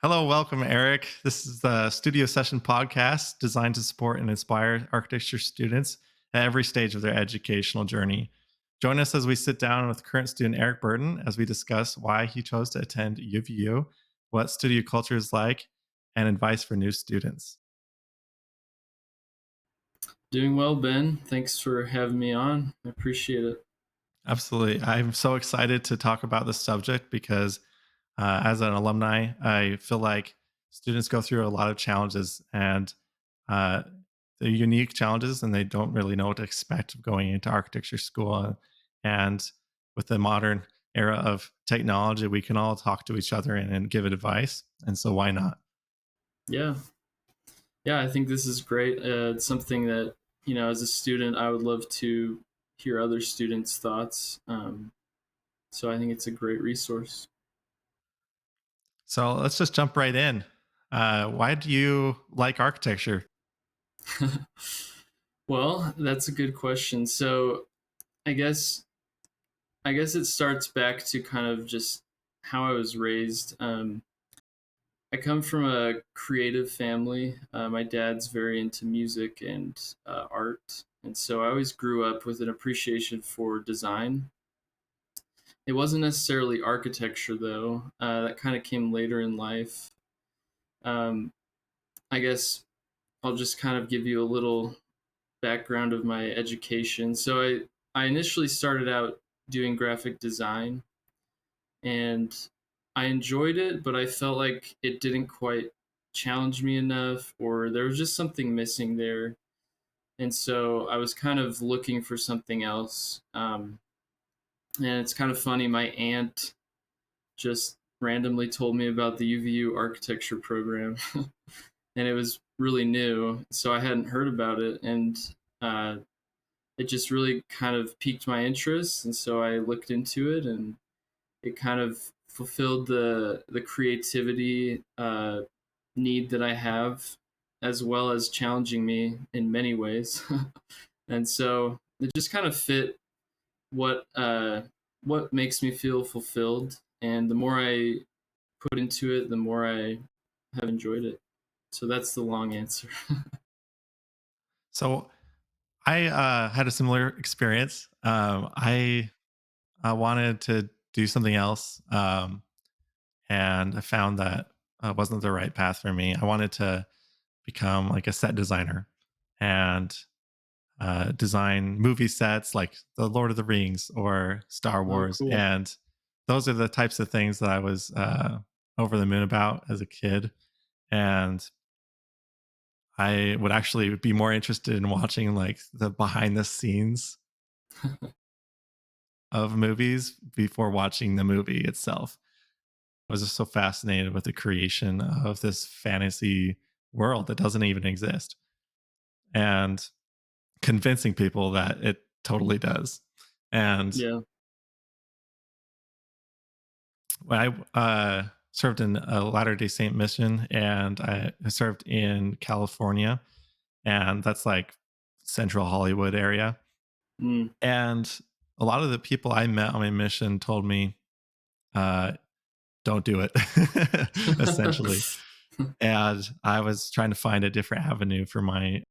Hello, welcome, Eric. This is the Studio Session podcast designed to support and inspire architecture students at every stage of their educational journey. Join us as we sit down with current student Eric Burton as we discuss why he chose to attend UVU, what studio culture is like, and advice for new students. Doing well, Ben. Thanks for having me on. I appreciate it. Absolutely. I'm so excited to talk about this subject because as an alumni, I feel like students go through a lot of challenges and uh, they're unique challenges, and they don't really know what to expect going into architecture school. And with the modern era of technology, we can all talk to each other and give advice. And so, why not? Yeah. Yeah, I think this is great. It's something that, as a student, I would love to hear other students' thoughts. So I think it's a great resource. So, let's just jump right in. Why do you like architecture? Well, that's a good question. So I guess I guess it starts back to kind of just how I was raised. I come from a creative family. My dad's very into music and art, and so I always grew up with an appreciation for design. It wasn't necessarily architecture, though. That kind of came later in life. Um, I guess I'll just kind of give you a little background of my education. So I initially started out doing graphic design, and I enjoyed it, but I felt like it didn't quite challenge me enough, or there was just something missing there. And so I was kind of looking for something else. And it's kind of funny, my aunt just randomly told me about the UVU architecture program, and it was really new, so I hadn't heard about it, and uh, it just really kind of piqued my interest, and so I looked into it, and it kind of fulfilled the creativity need that I have, as well as challenging me in many ways. And so it just kind of fit what what makes me feel fulfilled. And the more I put into it, the more I have enjoyed it. So that's the long answer. So, I had a similar experience. I wanted to do something else. And I found that wasn't the right path for me. I wanted to become like a set designer and design movie sets like The Lord of the Rings or Star Oh, Wars. cool. And those are the types of things that I was over the moon about as a kid. And I would actually be more interested in watching like the behind the scenes of movies before watching the movie itself. I was just so fascinated with the creation of this fantasy world that doesn't even exist and convincing people that it totally does. And Yeah. when I served in a Latter day Saint mission, and I served in California, and that's like central Hollywood area. Mm. And a lot of the people I met on my mission told me, uh, don't do it, essentially. And I was trying to find a different avenue for my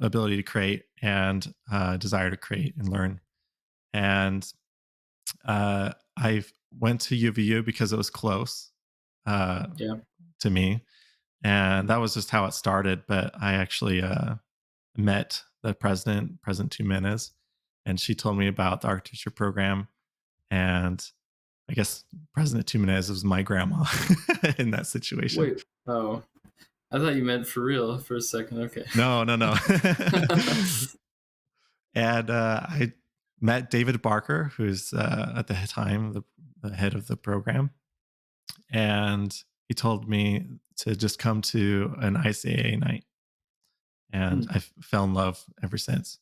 ability to create and desire to create and learn. And I went to UVU because it was close uh, Yeah. to me, and that was just how it started. But I actually met the president, President Jimenez, and she told me about the architecture program. And I guess President Jimenez was my grandma in that situation. Wait. Oh, I thought you meant for real for a second. Okay. No, no, no. And I met David Barker, who's at the time the head of the program, and he told me to just come to an ICAA night, and Hmm. I fell in love ever since.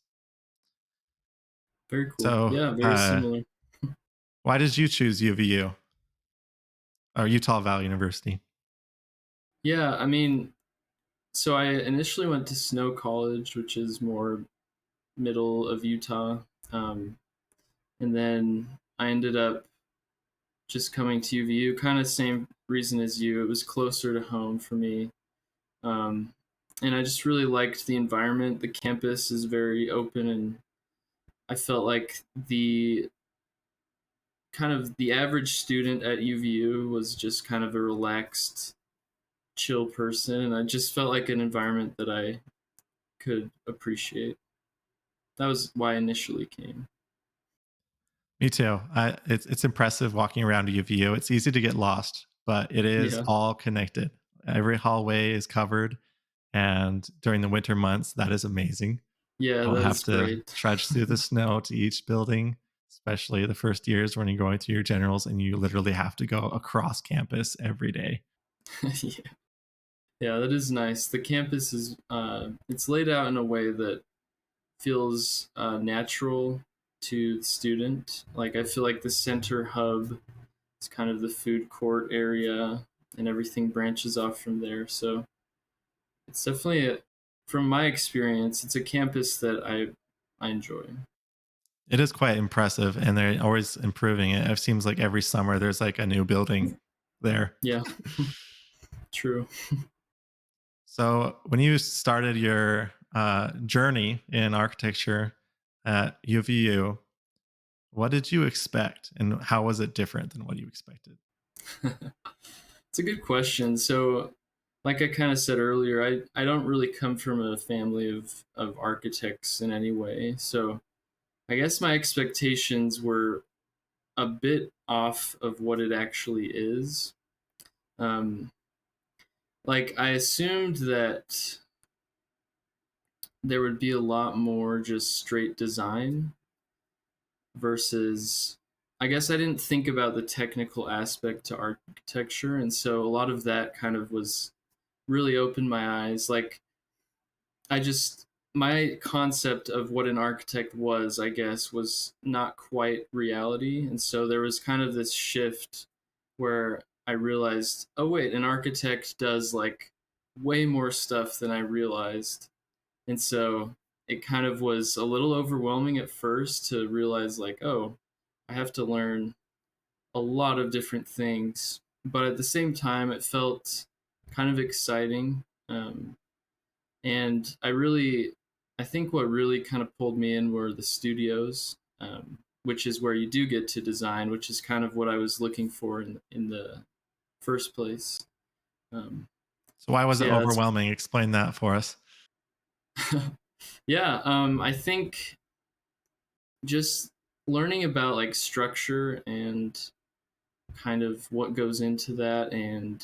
Very cool. So, Yeah, very similar. why did you choose UVU or Utah Valley University? Yeah, I mean, so I initially went to Snow College, which is more middle of Utah. Um, and then I ended up just coming to UVU, kind of same reason as you. It was closer to home for me. Um, and I just really liked the environment. The campus is very open, and I felt like the kind of the average student at UVU was just kind of a relaxed, chill person, and I just felt like an environment that I could appreciate. That was why I initially came. Me too. It's impressive walking around UVU. It's easy to get lost, but it is Yeah, all connected. Every hallway is covered, and during the winter months, that is amazing. yeah, You don't that have is to great. trudge through the snow to each building, especially the first years when you're going to your generals and you literally have to go across campus every day. Yeah, yeah, that is nice. The campus is it's laid out in a way that feels natural to the student. Like I feel like the center hub is kind of the food court area, and everything branches off from there. So it's definitely from my experience, it's a campus that I enjoy. It is quite impressive, and they're always improving it. It seems like every summer there's like a new building there. Yeah, true. So, when you started your journey in architecture at UVU, what did you expect, and how was it different than what you expected? It's a good question. So, like I kind of said earlier, I don't really come from a family of architects in any way. So, I guess my expectations were a bit off of what it actually is. Um, like I assumed that there would be a lot more just straight design versus I guess I didn't think about the technical aspect to architecture, and so a lot of that kind of was really opened my eyes. Like I just my concept of what an architect was, I guess, was not quite reality. And so there was kind of this shift where I realized, oh wait, an architect does like way more stuff than I realized. And so it kind of was a little overwhelming at first to realize like, oh, I have to learn a lot of different things. But at the same time, it felt kind of exciting. And I think what really kind of pulled me in were the studios, which is where you do get to design, which is kind of what I was looking for in the first place. Um, So, why was so it yeah, that's overwhelming? Explain that for us. yeah. I think just learning about like structure and kind of what goes into that, and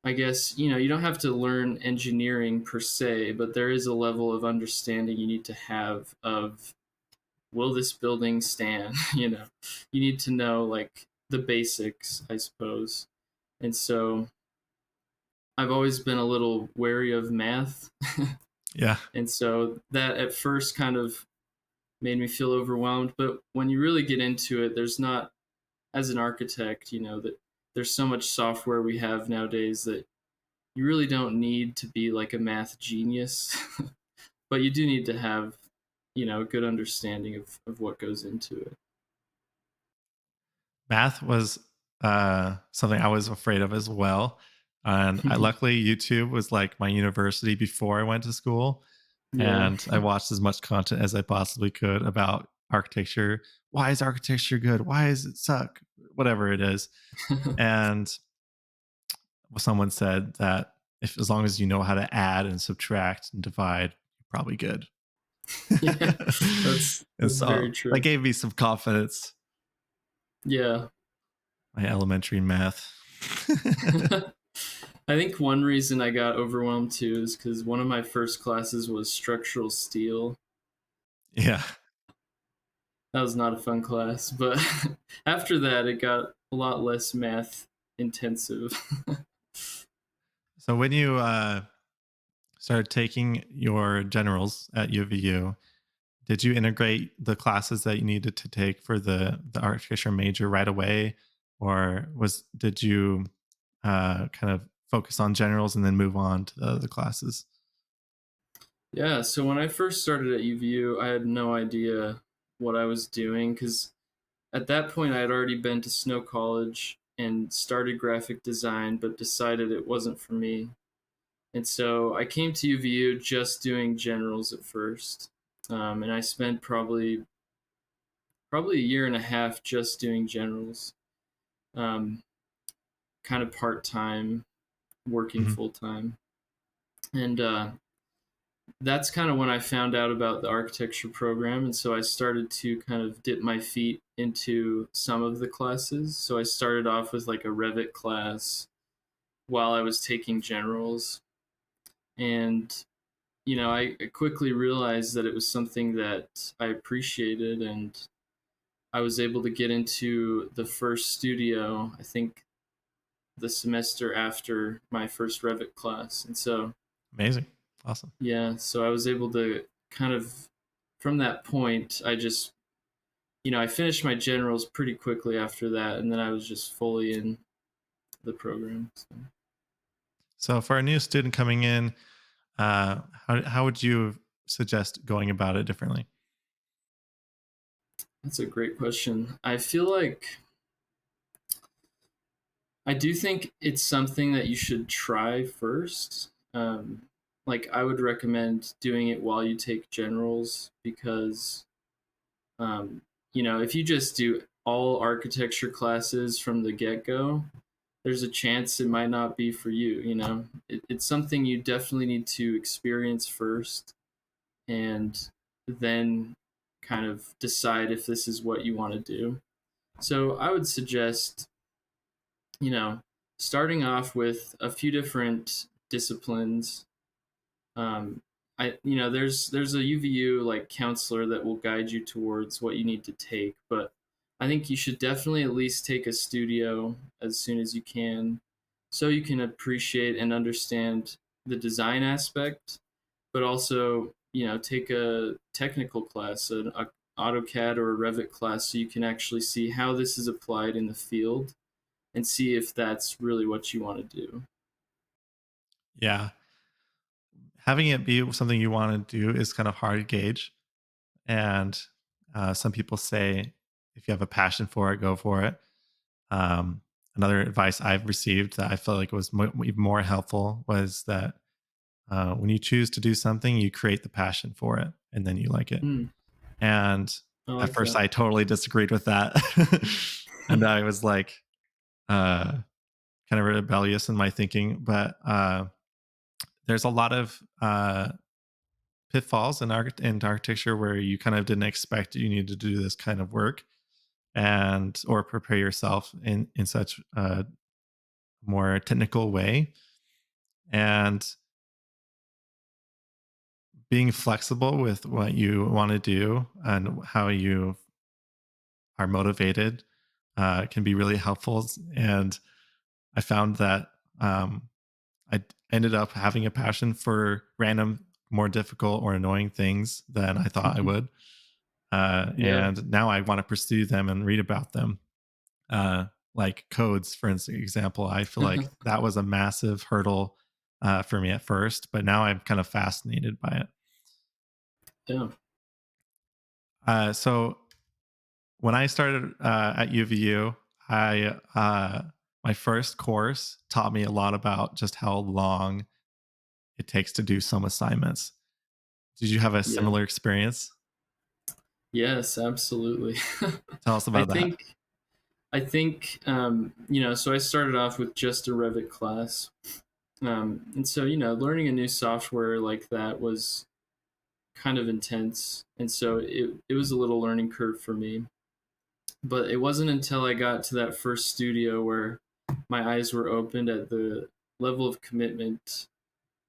I guess you don't have to learn engineering per se, but there is a level of understanding you need to have of will this building stand? You need to know like the basics, I suppose. And so I've always been a little wary of math. Yeah. And so that at first kind of made me feel overwhelmed. But when you really get into it, there's not, as an architect, that there's so much software we have nowadays that you really don't need to be like a math genius, but you do need to have, a good understanding of what goes into it. Math was something I was afraid of as well. And luckily, YouTube was like my university before I went to school. Yeah. And I watched as much content as I possibly could about architecture. Why is architecture good? Why does it suck? Whatever it is. And someone said that if as long as you know how to add and subtract and divide, you're probably good. Yeah, And that's very so that true. gave me some confidence, Yeah. my elementary math. I think one reason I got overwhelmed too is because one of my first classes was structural steel. Yeah. That was not a fun class, but after that, it got a lot less math intensive. So when you started taking your generals at UVU, did you integrate the classes that you needed to take for the architecture major right away, or was did you kind of focus on generals and then move on to the other classes? Yeah, so when I first started at UVU, I had no idea what I was doing because at that point, I had already been to Snow College and started graphic design, but decided it wasn't for me. And so I came to UVU just doing generals at first, and I spent probably a year and a half just doing generals, um, kind of part time, working Mhm. full time, and that's kind of when I found out about the architecture program, and so I started to kind of dip my feet into some of the classes. So I started off with like a Revit class while I was taking generals, and I quickly realized that it was something that I appreciated, and I was able to get into the first studio, I think the semester after my first Revit class. And so, Amazing. Awesome. yeah, so I was able to kind of, from that point, I finished my generals pretty quickly after that, and then I was just fully in the program. So So for a new student coming in, how would you suggest going about it differently? that's a great question. I feel like I do think it's something that you should try first. Like I would recommend doing it while you take generals because, um, if you just do all architecture classes from the get go, there's a chance it might not be for you. It's something you definitely need to experience first, and then kind of decide if this is what you want to do. So I would suggest you know, starting off with a few different disciplines. Um, there's a UVU like counselor that will guide you towards what you need to take, but I think you should definitely at least take a studio as soon as you can, so you can appreciate and understand the design aspect, but also take a technical class, an AutoCAD or a Revit class, so you can actually see how this is applied in the field and see if that's really what you want to do. Yeah, having it be something you want to do is kind of hard to gauge. And some people say if you have a passion for it, go for it. Um, Another advice I've received that I felt like was even more helpful was that when you choose to do something, you create the passion for it, and then you like it. Hmm, And I at like first, that. I totally disagreed with that, and I was like, uh, kind of rebellious in my thinking. But there's a lot of pitfalls in architecture where you kind of didn't expect you need to do this kind of work and or prepare yourself in such a more technical way, and being flexible with what you want to do and how you are motivated can be really helpful. And I found that um, ended up having a passion for random more difficult or annoying things than I thought I would, Yeah, and now I want to pursue them and read about them. Like codes, for example, I feel like that was a massive hurdle for me at first, but now I'm kind of fascinated by it. yeah, So when I started at UVU, I my first course taught me a lot about just how long it takes to do some assignments. Did you have a yeah. similar experience? Yes, absolutely. Tell us I about that. think so I started off with just a Revit class. And so, learning a new software like that was kind of intense. And so it was a little learning curve for me. But it wasn't until I got to that first studio where my eyes were opened at the level of commitment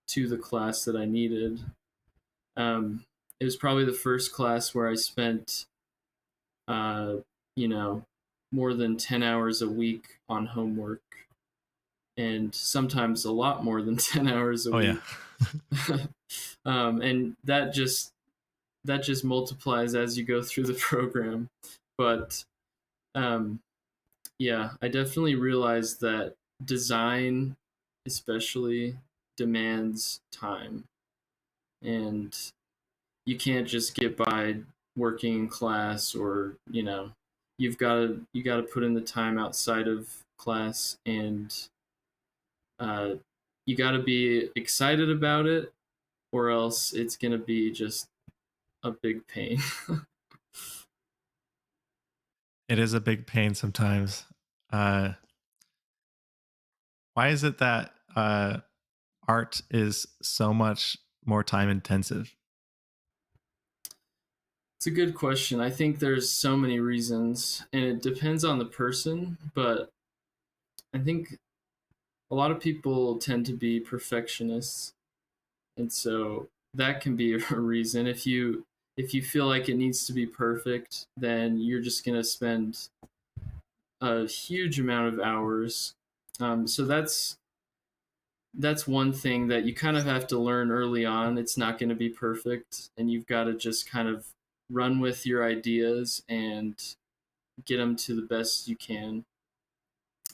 to the class that I needed. It was probably the first class where I spent, uh, you know, more than 10 hours a week on homework, and sometimes a lot more than 10 hours a Oh yeah. week. And that just multiplies as you go through the program. But um, yeah, I definitely realized that design, especially, demands time, and you can't just get by working in class or you got to put in the time outside of class, and uh, you got to be excited about it, or else it's gonna be just a big pain. It is a big pain sometimes. Uh, why is it that art is so much more time intensive? It's a good question. I think there's so many reasons, and it depends on the person, but I think a lot of people tend to be perfectionists, and so that can be a reason. If you feel like it needs to be perfect, then you're just going to spend a huge amount of hours. So that's one thing that you kind of have to learn early on. It's not going to be perfect, and you've got to just kind of run with your ideas and get them to the best you can.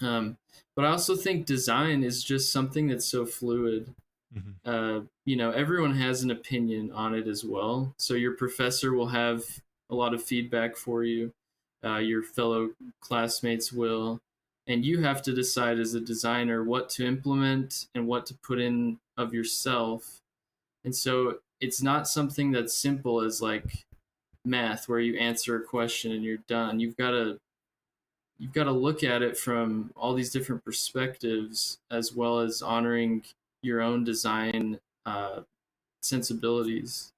Um, but I also think design is just something that's so fluid. Mhm. Everyone has an opinion on it as well. So your professor will have a lot of feedback for you. Your fellow classmates will, and you have to decide as a designer what to implement and what to put in of yourself. And so it's not something that's simple as like math, where you answer a question and you're done. You've got to look at it from all these different perspectives, as well as honoring your own design sensibilities.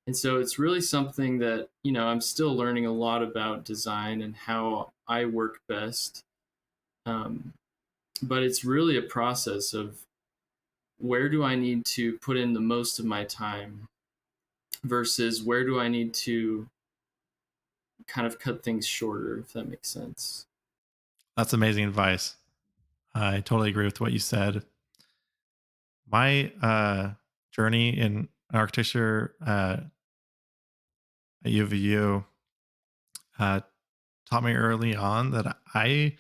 And so it's really something that, I'm still learning a lot about design and how I work best. Um, but it's really a process of where do I need to put in the most of my time versus where do I need to kind of cut things shorter, if that makes sense. That's amazing advice. I totally agree with what you said. My journey in architecture at UVU uh, taught me early on that I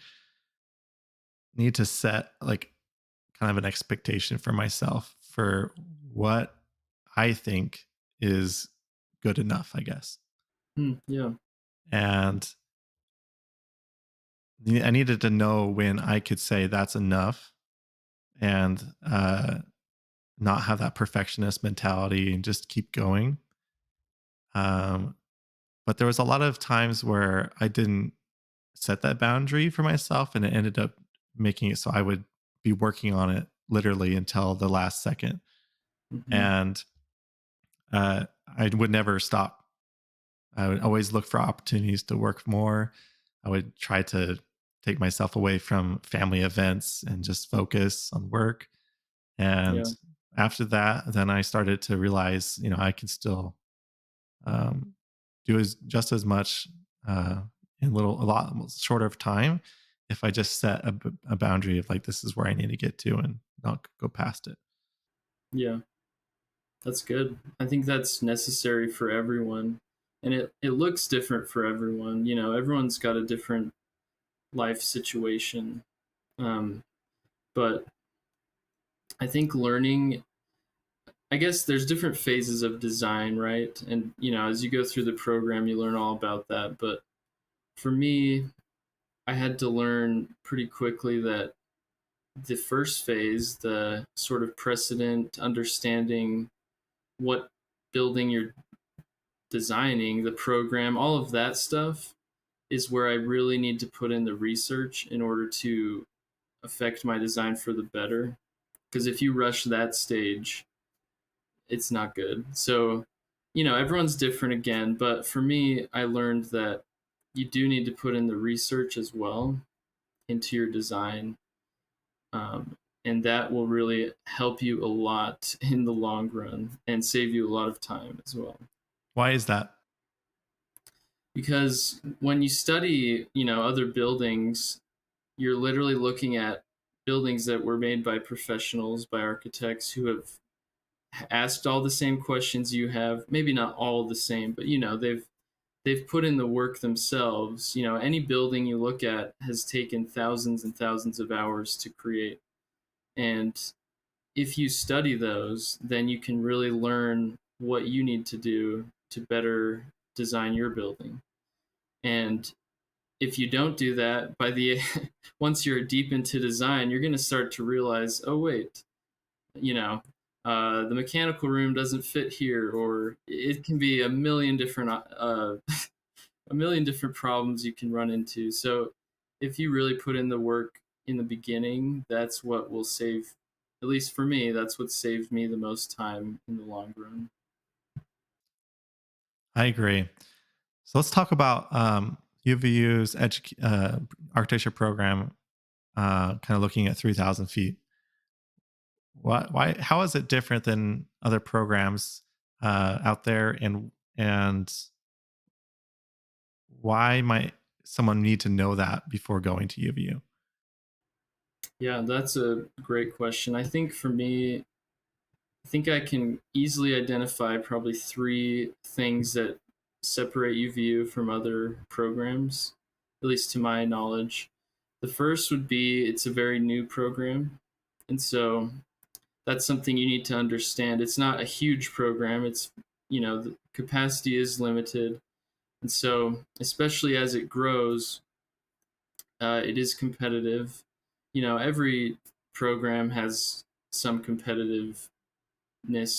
need to set like kind of an expectation for myself for what I think is good enough, I guess. Yeah, And I needed to know when I could say that's enough and not have that perfectionist mentality and just keep going. Um, but there was a lot of times where I didn't set that boundary for myself, and it ended up making it so I would be working on it literally until the last second. hmm And I would never stop. I would always look for opportunities to work more. I would try to take myself away from family events and just focus on work. And yeah, after that, then I started to realize, I can still um, do just as much uh, in a lot shorter of time if I just set a boundary of like this is where I need to get to and not go past it. yeah. That's good. I think that's necessary for everyone. And it looks different for everyone. Everyone's got a different life situation. Um, but I think learning, I guess there's different phases of design, right? And, as you go through the program, you learn all about that. But for me, I had to learn pretty quickly that the first phase, the sort of precedent, understanding what building you're designing, the program, all of that stuff is where I really need to put in the research in order to affect my design for the better. Because if you rush that stage, it's not good. So, everyone's different again, but for me, I learned that you do need to put in the research as well into your design. And that will really help you a lot in the long run and save you a lot of time as well. Why is that? Because when you study, other buildings, you're literally looking at buildings that were made by professionals, by architects who have asked all the same questions you have. Maybe not all the same, but they've put in the work themselves. Any building you look at has taken thousands and thousands of hours to create. And if you study those, then you can really learn what you need to do to better design your building. And if you don't do that, by the once you're deep into design, you're going to start to realize, oh wait, you know, the mechanical room doesn't fit here, or it can be a million different a million different problems you can run into. So if you really put in the work in the beginning, that's what will save. At least for me, that's what saved me the most time in the long run. I agree. So let's talk about UVU's architecture program, kind of looking at 3,000 feet. Why? How is it different than other programs out there, and why might someone need to know that before going to UVU? Yeah, that's a great question. I think for me, I think I can easily identify probably three things that separate UVU from other programs, at least to my knowledge. The first would be it's a very new program. And so that's something you need to understand. It's not a huge program. The capacity is limited. And so, especially as it grows, it is competitive. Every program has some competitiveness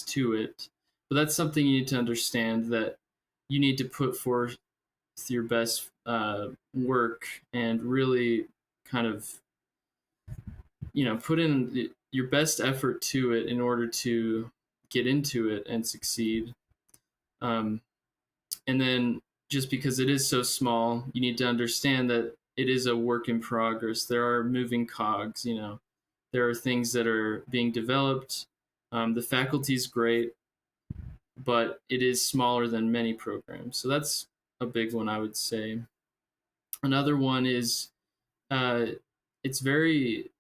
to it, but that's something you need to understand, that you need to put forth your best work and really kind of put in your best effort to it in order to get into it and succeed. Um, and then just because it is so small, you need to understand that it is a work in progress. There are moving cogs. There are things that are being developed. The faculty is great, but it is smaller than many programs. So that's a big one, I would say. Another one is uh, it's very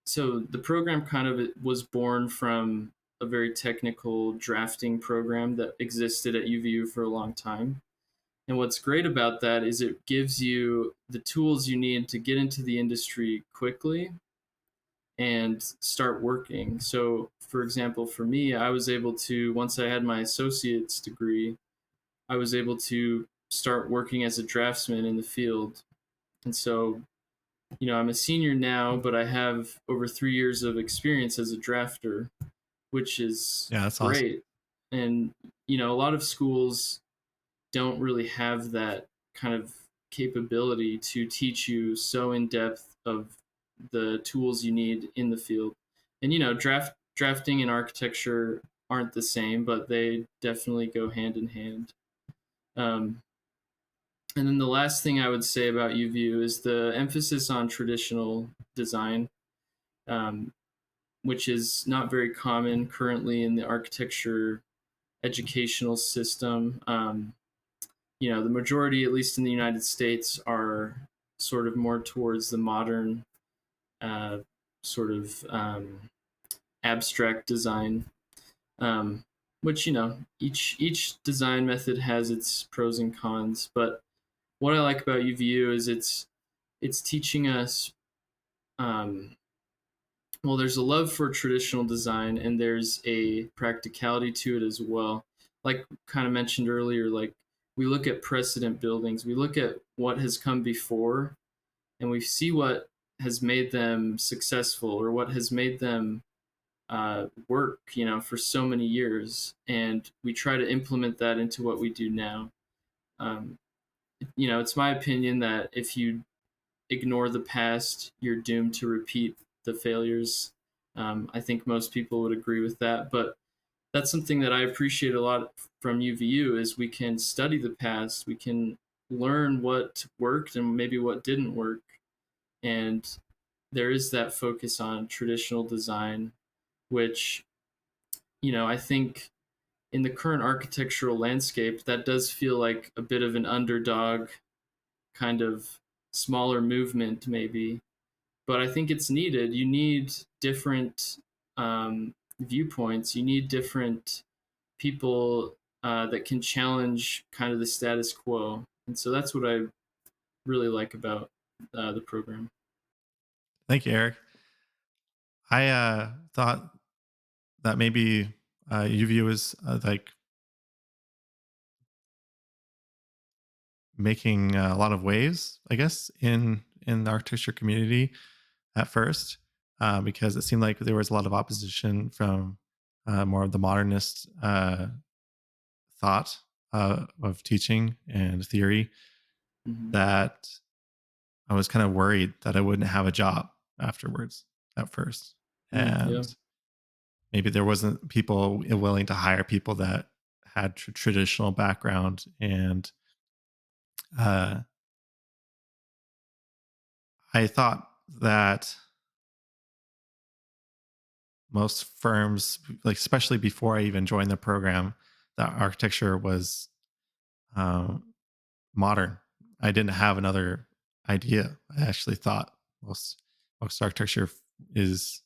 so the program kind of was born from a very technical drafting program that existed at UVU for a long time. And what's great about that is it gives you the tools you need to get into the industry quickly and start working. So, for example, for me, I was able to, once I had my associate's degree, I was able to start working as a draftsman in the field. And so, I'm a senior now, but I have over 3 years of experience as a drafter, which is Yeah, that's awesome. great. And, a lot of schools don't really have that kind of capability to teach you so in depth of the tools you need in the field. And drafting and architecture aren't the same, but they definitely go hand in hand. Um, and then the last thing I would say about UView is the emphasis on traditional design, um, which is not very common currently in the architecture educational system. The majority, at least in the United States, are sort of more towards the modern uh, sort of abstract design, um, which each design method has its pros and cons. But what I like about UVU is it's teaching us. Um, well, there's a love for traditional design, and there's a practicality to it as well. Like kind of mentioned earlier, like we look at precedent buildings, we look at what has come before, and we see what has made them successful or what has made them work, for so many years, and we try to implement that into what we do now. Um, it's my opinion that if you ignore the past, you're doomed to repeat the failures. I think most people would agree with that, but that's something that I appreciate a lot from UVU is we can study the past, we can learn what worked and maybe what didn't work, and there is that focus on traditional design, which I think in the current architectural landscape, that does feel like a bit of an underdog kind of smaller movement, maybe. But I think it's needed. You need different viewpoints. You need different people that can challenge kind of the status quo. And so that's what I really like about the program. Thank you, Eric. I thought that maybe UVU is like making a lot of waves, I guess, in the architecture community at first, because it seemed like there was a lot of opposition from more of the modernist thought of teaching and theory, Hmm. that I was kind of worried that I wouldn't have a job afterwards at first. Yeah. And maybe there wasn't people willing to hire people that had traditional background. And uh, I thought that most firms, like especially before I even joined the program, that architecture was um, modern. I didn't have another idea. I actually thought most architecture is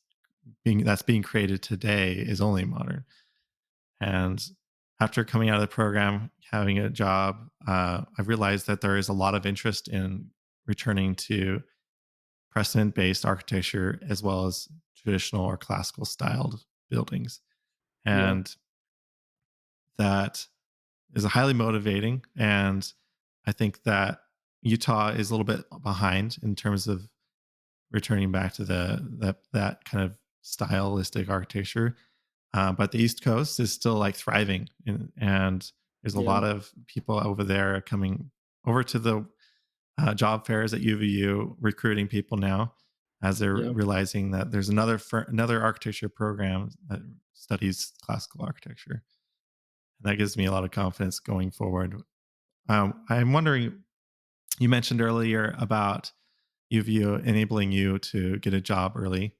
being created today is only modern. And after coming out of the program, having a job, I realized that there is a lot of interest in returning to precedent based architecture as well as traditional or classical styled buildings. Yeah. And that is highly motivating. And I think that Utah is a little bit behind in terms of returning back to that kind of stylistic architecture. But the East Coast is still like thriving, and there's a Yeah. lot of people over there coming over to the job fairs at UVU, recruiting people now as they're Yeah. realizing that there's another architecture program that studies classical architecture. And that gives me a lot of confidence going forward. I'm wondering, you mentioned earlier about UVU enabling you to get a job early.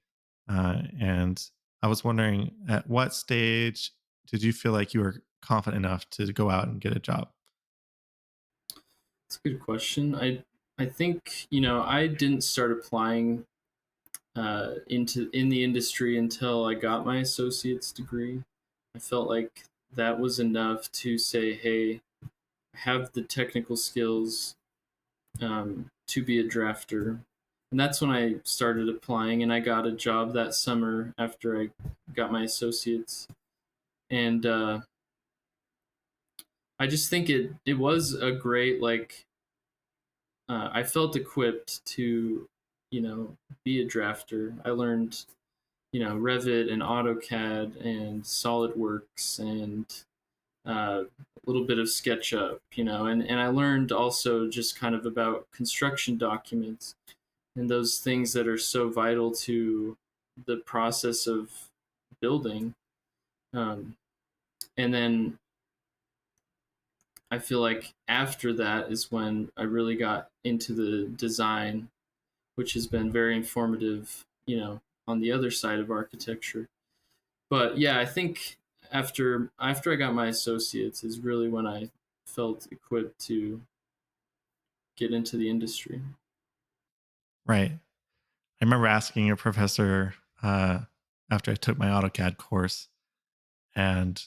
And I was wondering, at what stage did you feel like you were confident enough to go out and get a job? It's a good question. I think, I didn't start applying in the industry until I got my associate's degree. I felt like that was enough to say, hey, I have the technical skills to be a drafter. And that's when I started applying, and I got a job that summer after I got my associates. And I just think it was a great, like, I felt equipped to, be a drafter. I learned, Revit and AutoCAD and SolidWorks and a little bit of SketchUp, and I learned also just kind of about construction documents and those things that are so vital to the process of building. Um, and then I feel like after that is when I really got into the design, which has been very informative, on the other side of architecture. But yeah, I think after I got my associates is really when I felt equipped to get into the industry. Right. I remember asking a professor after I took my AutoCAD course, and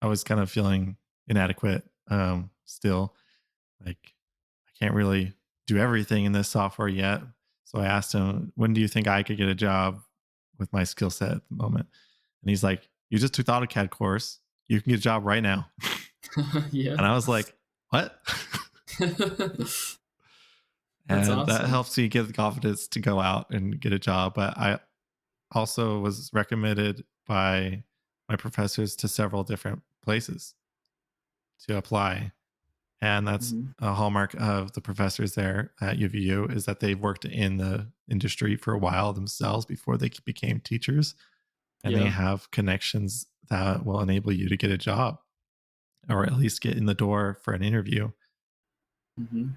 I was kind of feeling inadequate still. Like, I can't really do everything in this software yet. So I asked him, when do you think I could get a job with my skill set at the moment? And he's like, you just took the AutoCAD course. You can get a job right now. Yeah. And I was like, what? That's And that awesome. helps me get the confidence to go out and get a job. But I also was recommended by my professors to several different places to apply. And that's Hmm. a hallmark of the professors there at UVU, is that they've worked in the industry for a while themselves before they became teachers, and they Yeah. have connections that will enable you to get a job or at least get in the door for an interview. Hmm.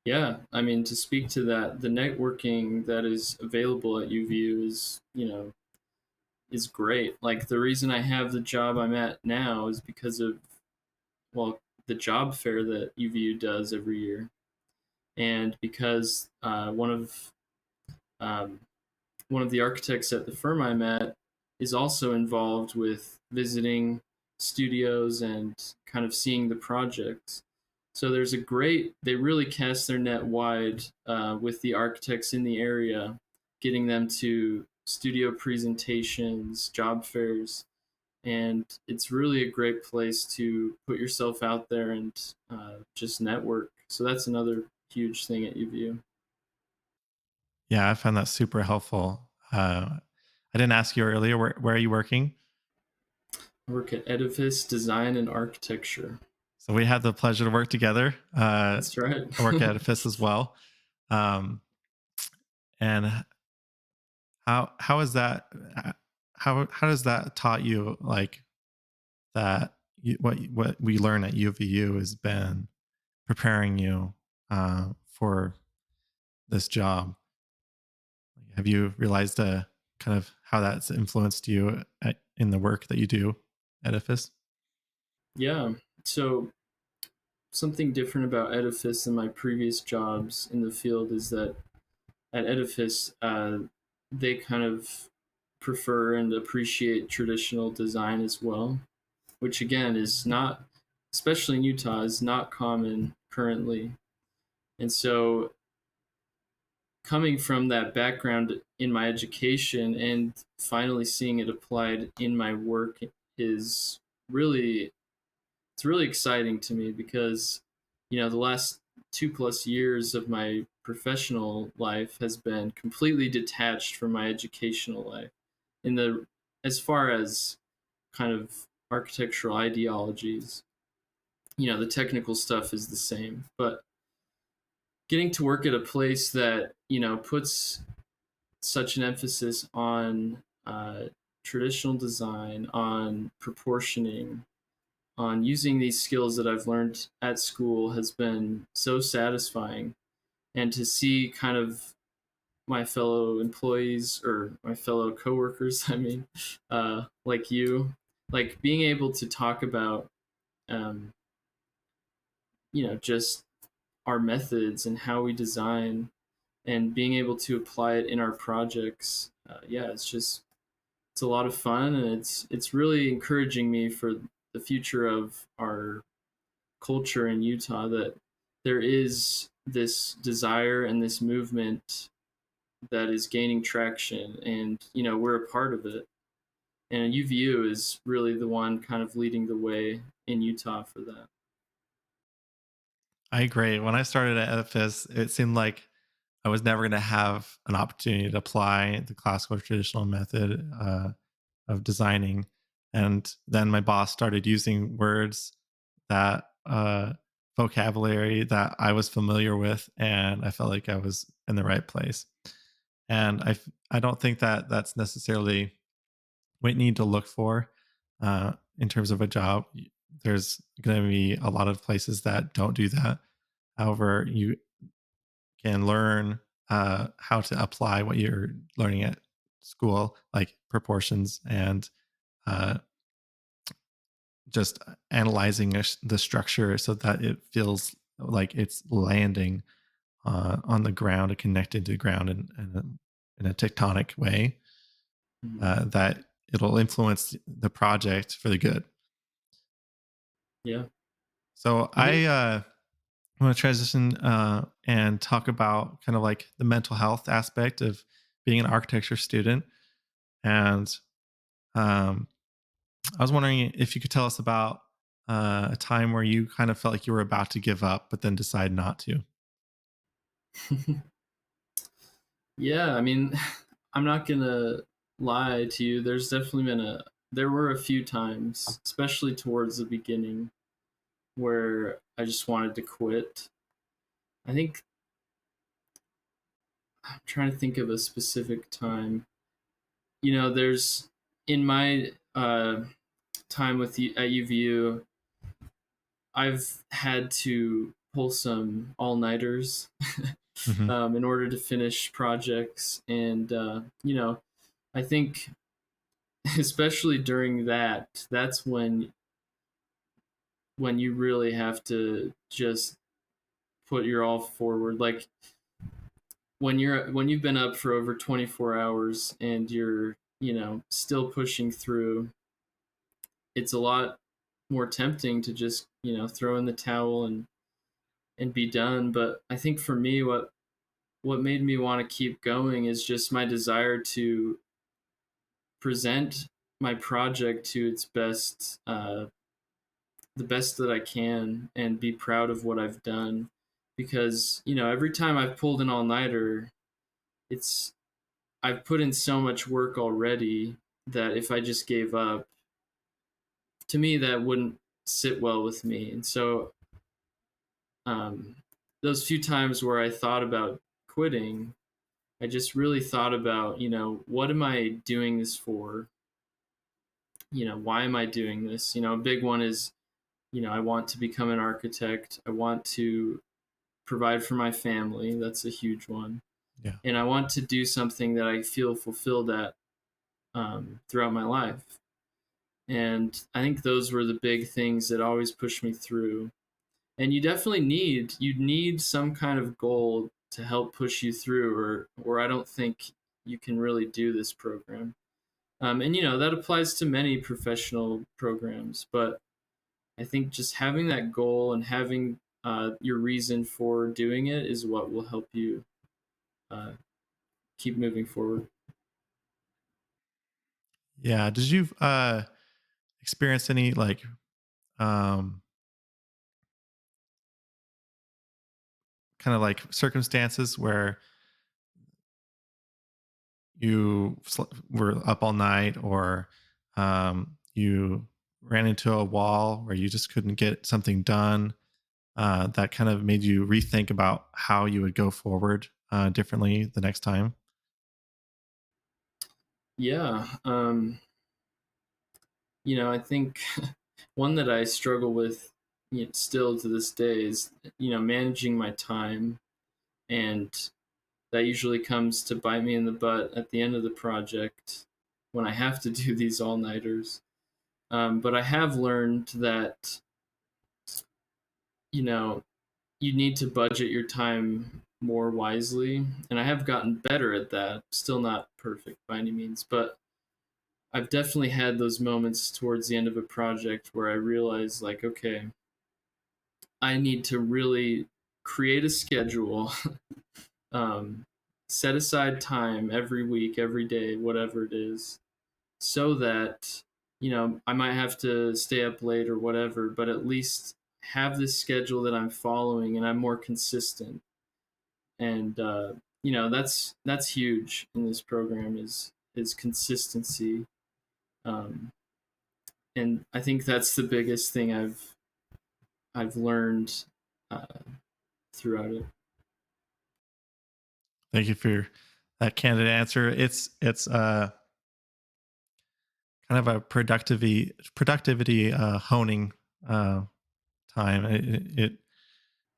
Yeah. I mean, to speak to that, the networking that is available at UVU is great. Like, the reason I have the job I'm at now is because of, well, the job fair that UVU does every year, and because um, one of the architects at the firm I'm at is also involved with visiting studios and kind of seeing the projects. So they really cast their net wide with the architects in the area, getting them to studio presentations, job fairs, and it's really a great place to put yourself out there and just network. So that's another huge thing at UVU. Yeah, I found that super helpful. I didn't ask you earlier, where are you working? I work at Edifice Design and Architecture. So we had the pleasure to work together. That's right. I work at Edifice as well. Um, and how is that? How does that taught you like that? What we learn at UVU has been preparing you for this job. Have you realized kind of how that's influenced you in the work that you do, Edifice? Yeah. So something different about Edifice than my previous jobs in the field is that at Edifice, they kind of prefer and appreciate traditional design as well, which again is not, especially in Utah, is not common currently. And so, coming from that background in my education and finally seeing it applied in my work is really it's really exciting to me because the last 2+ years of my professional life has been completely detached from my educational life in the as far as kind of architectural ideologies. The technical stuff is the same, but getting to work at a place that puts such an emphasis on traditional design, on proportioning, on using these skills that I've learned at school has been so satisfying. And to see kind of my fellow employees or my fellow coworkers, I mean, like you, like being able to talk about, um, just our methods and how we design and being able to apply it in our projects. Yeah, it's a lot of fun, and it's really encouraging me for the future of our culture in Utah, that there is this desire and this movement that is gaining traction, and we're a part of it. And UVU is really the one kind of leading the way in Utah for that. I agree. When I started at Edifice, it seemed like I was never going to have an opportunity to apply the classical traditional method of designing. And then my boss started using words that vocabulary that I was familiar with, and I felt like I was in the right place. And I don't think that that's necessarily what you need to look for in terms of a job. There's going to be a lot of places that don't do that. However, you can learn how to apply what you're learning at school, like proportions and uh, just analyzing the structure so that it feels like it's landing on the ground and connected to the ground in a tectonic way Mhm. that it'll influence the project for the good. Yeah, So I think. I want to transition and talk about kind of like the mental health aspect of being an architecture student. And um, I was wondering if you could tell us about a time where you kind of felt like you were about to give up, but then decide not to. Yeah, I mean, I'm not gonna lie to you. There were a few times, especially towards the beginning, where I just wanted to quit. I think I'm trying to think of a specific time. There's in my time at UVU, I've had to pull some all nighters Hmm. in order to finish projects, and I think especially during that's when you really have to just put your all forward. Like when you've been up for over 24 hours and you're still pushing through, it's a lot more tempting to just throw in the towel and be done. But I think for me, what made me want to keep going is just my desire to present my project to its best, the best that I can, and be proud of what I've done. because every time I've pulled an all-nighter, it's I've put in so much work already that if I just gave up, to me that wouldn't sit well with me. And so um, those few times where I thought about quitting, I just really thought about, what am I doing this for? Why am I doing this? A big one is, I want to become an architect. I want to provide for my family. That's a huge one. Yeah. And I want to do something that I feel fulfilled at throughout my life. And I think those were the big things that always pushed me through. And you need some kind of goal to help push you through, or I don't think you can really do this program. And that applies to many professional programs, but I think just having that goal and having your reason for doing it is what will help you uh, keep moving forward. Yeah. Did you experience any like um kind of like circumstances where were up all night, or you ran into a wall where you just couldn't get something done, that kind of made you rethink about how you would go forward differently the next time? Yeah, I think one that I struggle with, still to this day is managing my time, and that usually comes to bite me in the butt at the end of the project when I have to do these all nighters. But I have learned that you know you need to budget your time more wisely, and I have gotten better at that. Still not perfect by any means, but I've definitely had those moments towards the end of a project where I realize, like, okay, I need to really create a schedule, um, set aside time every week, every day, whatever it is, so that, I might have to stay up late or whatever, but at least have this schedule that I'm following and I'm more consistent. And, that's huge in this program is consistency. Um, and I think that's the biggest thing I've learned uh, throughout it. Thank you for that candid answer. It's kind of a productivity honing uh, time.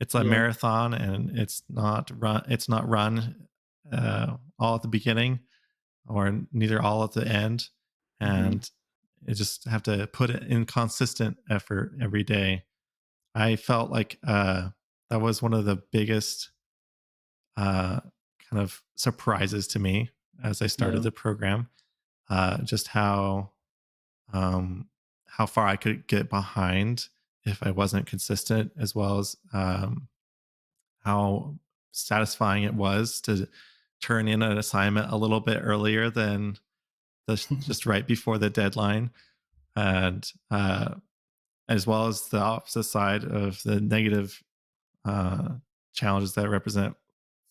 It's a Yeah. marathon, and it's not run all at the beginning, or neither all at the end. Hmm. And you just have to put it in consistent effort every day. I felt like that was one of the biggest uh, kind of surprises to me as I started Yeah. the program. Just um, how far I could get behind if I wasn't consistent, as well as how satisfying it was to turn in an assignment a little bit earlier than just right before the deadline. And as well as the opposite side of the negative uh, challenges that represent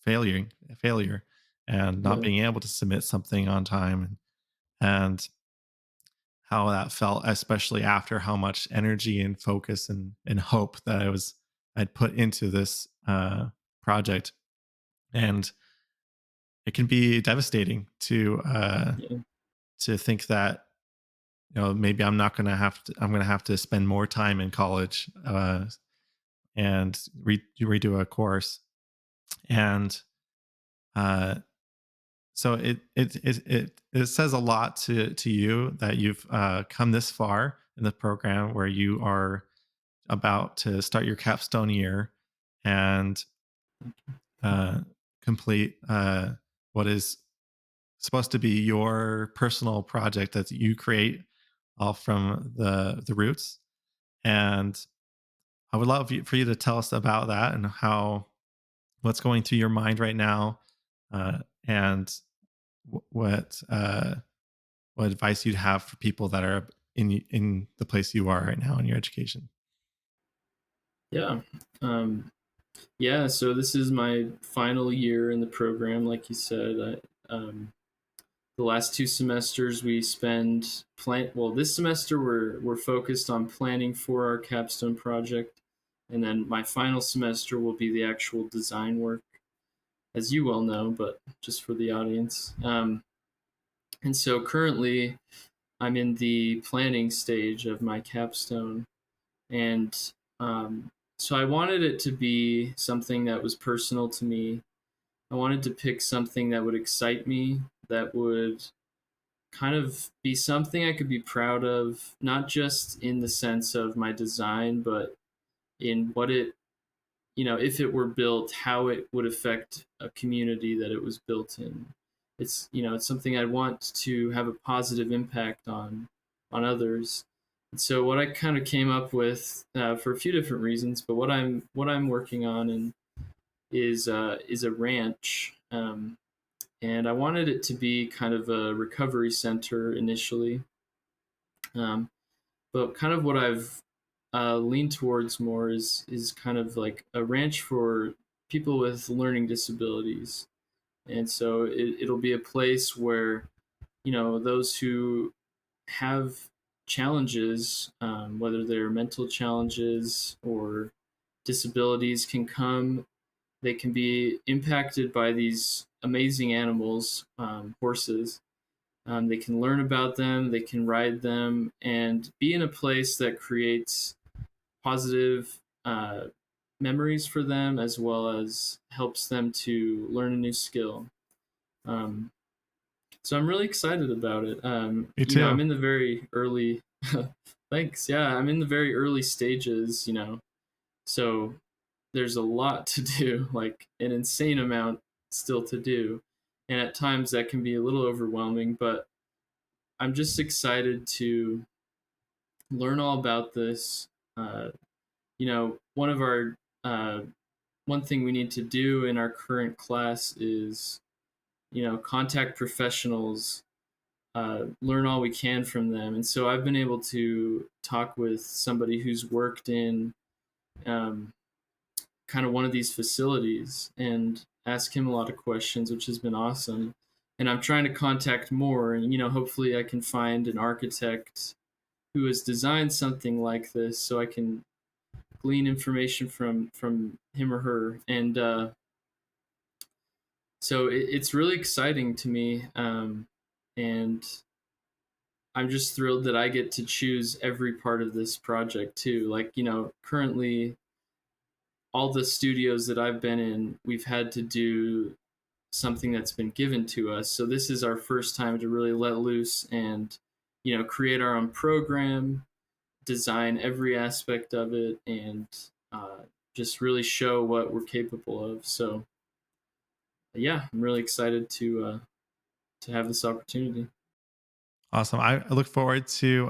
failure and not Yeah. being able to submit something on time, and how that felt, especially after how much energy and focus and hope that I'd put into this project. And it can be devastating Yeah. to think that, maybe I'm gonna have to spend more time in college and redo a course. And uh, so it says a lot to you that you've come this far in the program, where you are about to start your capstone year and uh, complete what is supposed to be your personal project that you create all from the roots. And I would love for you to tell us about that, and how what's going through your mind right now, and what advice you'd have for people that are in the place you are right now in your education. Yeah. Yeah, so this is my final year in the program, like you said. The last 2 semesters we spend plan. Well, this semester we're focused on planning for our capstone project, and then my final semester will be the actual design work, as you well know, but just for the audience. And so currently, I'm in the planning stage of my capstone, and um, so I wanted it to be something that was personal to me. I wanted to pick something that would excite me, that would kind of be something I could be proud of, not just in the sense of my design, but in what it, if it were built, how it would affect a community that it was built in. It's something I want to have a positive impact on others. And so what I kind of came up with for a few different reasons, but what I'm working on and is a ranch. And I wanted it to be kind of a recovery center initially. Um, but kind of what I've leaned towards more is kind of like a ranch for people with learning disabilities, and so it'll be a place where those who have challenges, whether they're mental challenges or disabilities, can come. They can be impacted by these amazing animals, horses. They can learn about them, they can ride them, and be in a place that creates positive memories for them, as well as helps them to learn a new skill. Um, so I'm really excited about it. Me too. I'm in the very early. Thanks. Yeah, I'm in the very early stages. So there's a lot to do, like an insane amount still to do, and at times that can be a little overwhelming. But I'm just excited to learn all about this. Uh, one of our one thing we need to do in our current class is contact professionals, learn all we can from them. And so I've been able to talk with somebody who's worked in um, kind of one of these facilities and ask him a lot of questions, which has been awesome. And I'm trying to contact more, and hopefully I can find an architect who has designed something like this, so I can glean information from him or her. And so it's really exciting to me, and I'm just thrilled that I get to choose every part of this project too. Like, currently all the studios that I've been in, we've had to do something that's been given to us. So this is our first time to really let loose and create our own program, design every aspect of it, and just really show what we're capable of. So yeah, I'm really excited to have this opportunity. Awesome. I look forward to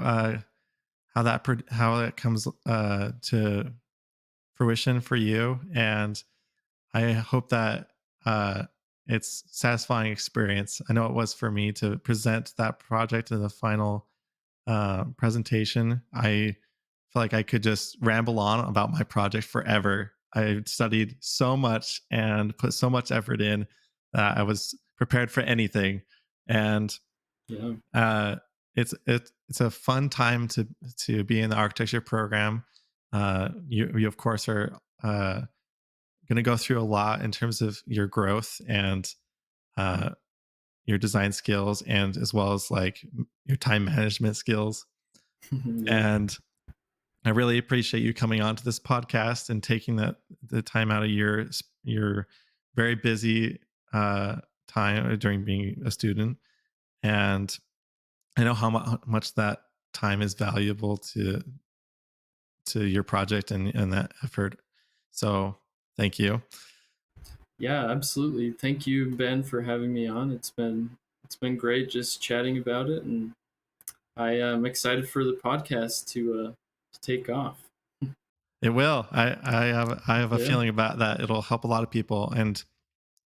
how that comes to fruition for you, and I hope that uh, it's satisfying experience. I know it was for me to present that project in the final presentation. I feel like I could just ramble on about my project forever. I studied so much and put so much effort in that I was prepared for anything, and Yeah. uh, it's a fun time to be in the architecture program. You of course are going to go through a lot in terms of your growth and uh, your design skills, and as well as like your time management skills. Yeah. And I really appreciate you coming on to this podcast and taking the time out of your very busy uh, time during being a student. And I know how much that time is valuable to your project and that effort. So thank you. Yeah, absolutely. Thank you, Ben, for having me on. It's been great just chatting about it, and I am excited for the podcast to take off. It will. I have a Yeah, feeling about that. It'll help a lot of people. And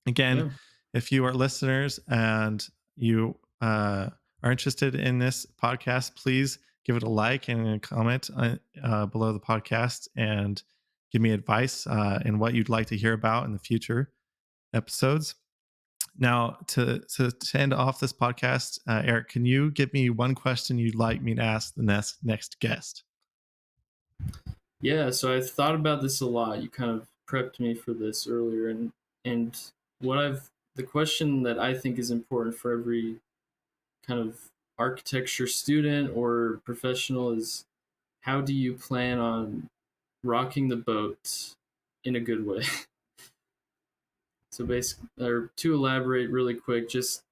again, yeah, if you are listeners and you are interested in this podcast, please give it a like and a comment below the podcast, and give me advice and what you'd like to hear about in the future episodes. Now, to end off this podcast, Eric, can you give me one question you'd like me to ask the next guest? Yeah, so I've thought about this a lot. You kind of prepped me for this earlier, and what I've the question that I think is important for every kind of architecture student or professional is, how do you plan on rocking the boat in a good way? So basically, or to elaborate really quick, just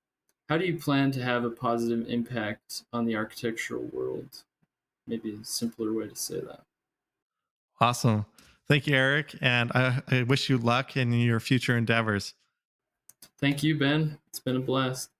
how do you plan to have a positive impact on the architectural world? Maybe a simpler way to say that. Awesome. Thank you, Eric. And I wish you luck in your future endeavors. Thank you, Ben. It's been a blast.